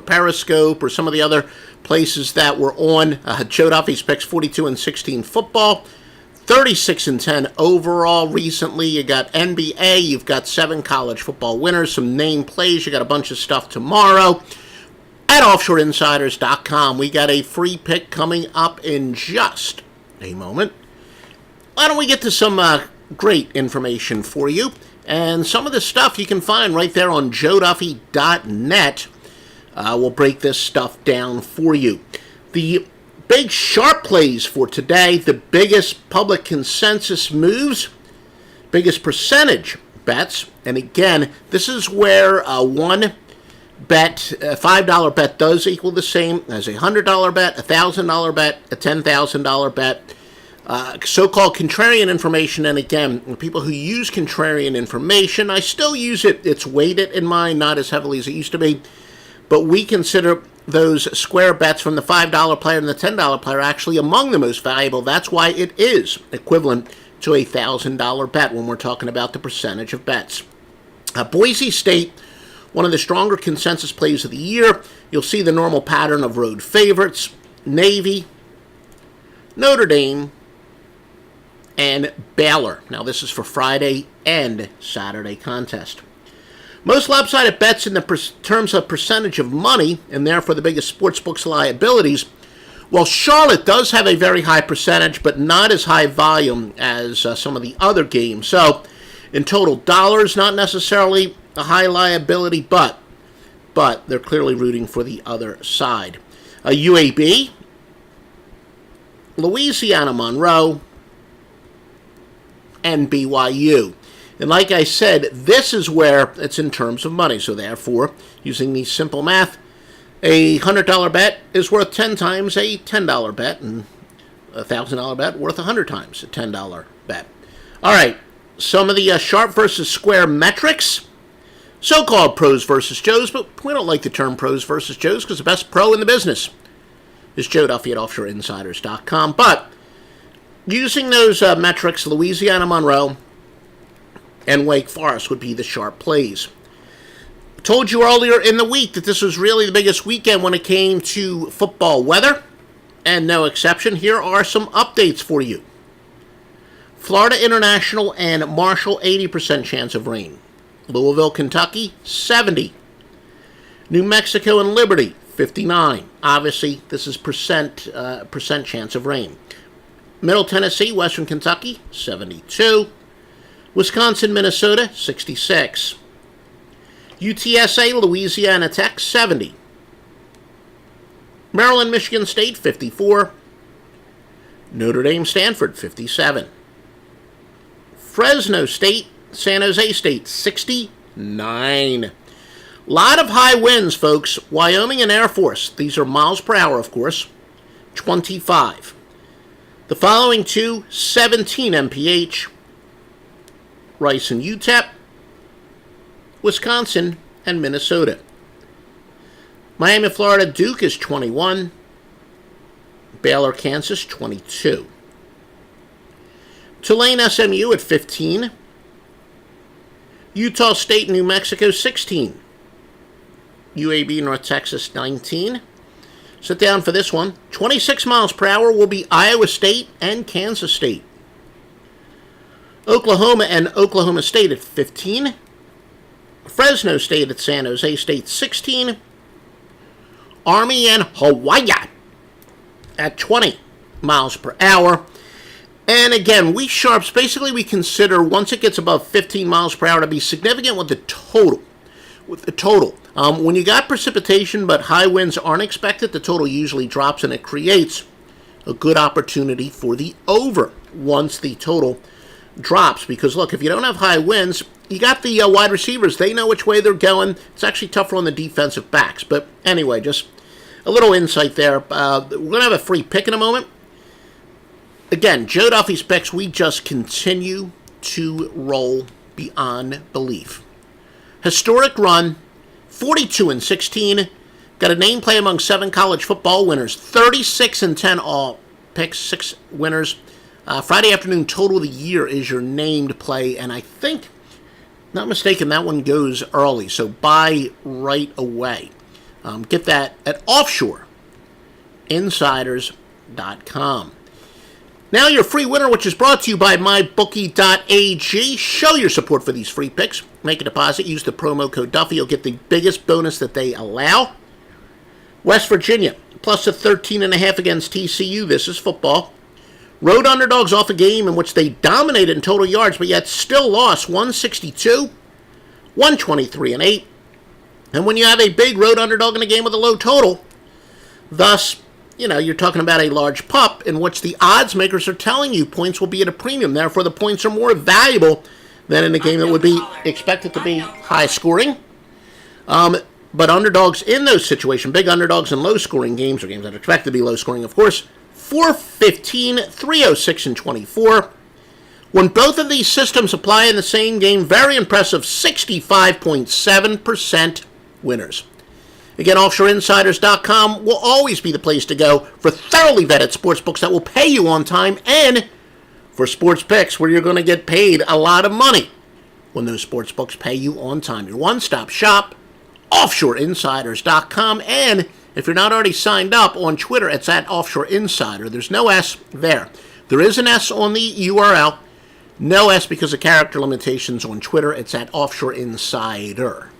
Periscope or some of the other places that were on. Joe Duffy's picks 42-16 football, 36-10 overall recently. You got NBA, you've got 7 college football winners, some name plays, you got a bunch of stuff tomorrow. At offshoreinsiders.com, we got a free pick coming up in just a moment. Why don't we get to some great information for you? And some of the stuff you can find right there on joeduffy.net. We'll break this stuff down for you. The big sharp plays for today, the biggest public consensus moves, biggest percentage bets. And again, this is where one bet, a $5 bet does equal the same as a $100 bet, a $1,000 bet, a $10,000 bet. So-called contrarian information, and again, people who use contrarian information, I still use it. It's weighted in mine, not as heavily as it used to be, but we consider those square bets from the $5 player and the $10 player actually among the most valuable. That's why it is equivalent to a $1,000 bet when we're talking about the percentage of bets. Boise State, one of the stronger consensus plays of the year. You'll see the normal pattern of road favorites: Navy, Notre Dame, and Baylor. Now, this is for Friday and Saturday contest. Most lopsided bets in the terms of percentage of money, and therefore the biggest sportsbooks liabilities, well, Charlotte does have a very high percentage, but not as high volume as some of the other games. So, in total dollars, not necessarily a high liability, but they're clearly rooting for the other side. UAB, Louisiana Monroe, and BYU. And like I said, this is where it's in terms of money. So therefore, using the simple math, a $100 bet is worth 10 times a $10 bet, and a $1,000 bet worth 100 times a $10 bet. All right, some of the sharp versus square metrics. So-called pros versus Joes, but we don't like the term pros versus Joes because the best pro in the business is Joe Duffy at offshoreinsiders.com. But using those metrics, Louisiana Monroe and Wake Forest would be the sharp plays. I told you earlier in the week that this was really the biggest weekend when it came to football weather, and no exception. Here are some updates for you. Florida International and Marshall, 80% chance of rain. Louisville, Kentucky, 70. New Mexico and Liberty, 59. Obviously, this is percent chance of rain. Middle Tennessee, Western Kentucky, 72. Wisconsin, Minnesota, 66. UTSA, Louisiana Tech, 70. Maryland, Michigan State, 54. Notre Dame, Stanford, 57. Fresno State, San Jose State, 69. A lot of high winds, folks. Wyoming and Air Force, these are miles per hour, of course, 25. The following two, 17 mph. Rice and UTEP, Wisconsin, and Minnesota. Miami, Florida, Duke is 21. Baylor, Kansas, 22. Tulane, SMU at 15. Utah State, New Mexico, 16. UAB, North Texas, 19. Sit down for this one. 26 miles per hour will be Iowa State and Kansas State. Oklahoma and Oklahoma State at 15. Fresno State at San Jose State, 16. Army and Hawaii at 20 miles per hour. And again, we sharps, basically we consider once it gets above 15 miles per hour to be significant with the total. When you got precipitation but high winds aren't expected, the total usually drops and it creates a good opportunity for the over once the total drops. Because look, if you don't have high winds, you got the wide receivers. They know which way they're going. It's actually tougher on the defensive backs. But anyway, just a little insight there. We're going to have a free pick in a moment. Again, Joe Duffy's picks, we just continue to roll beyond belief. Historic run, 42-16. Got a name play among 7 college football winners. 36-10 all picks, 6 winners. Friday afternoon total of the year is your named play. And I think, not mistaken, that one goes early. So buy right away. Get that at offshoreinsiders.com. Now your free winner, which is brought to you by mybookie.ag. Show your support for these free picks. Make a deposit. Use the promo code Duffy. You'll get the biggest bonus that they allow. West Virginia, plus a 13.5 against TCU. This is football. Road underdogs off a game in which they dominated in total yards, but yet still lost 162, 123-8. And when you have a big road underdog in a game with a low total, thus, you're talking about a large pup in which the odds makers are telling you points will be at a premium. Therefore, the points are more valuable than in a game that would be expected to be high scoring. But underdogs in those situations, big underdogs in low scoring games, or games that are expected to be low scoring, of course, 415, 306, and 24. When both of these systems apply in the same game, very impressive 65.7% winners. Again, offshoreinsiders.com will always be the place to go for thoroughly vetted sportsbooks that will pay you on time, and for sports picks where you're going to get paid a lot of money when those sportsbooks pay you on time. Your one-stop shop, offshoreinsiders.com. And if you're not already signed up on Twitter, it's at Offshore Insider. There's no S there. There is an S on the URL. No S because of character limitations on Twitter. It's at Offshore Insider.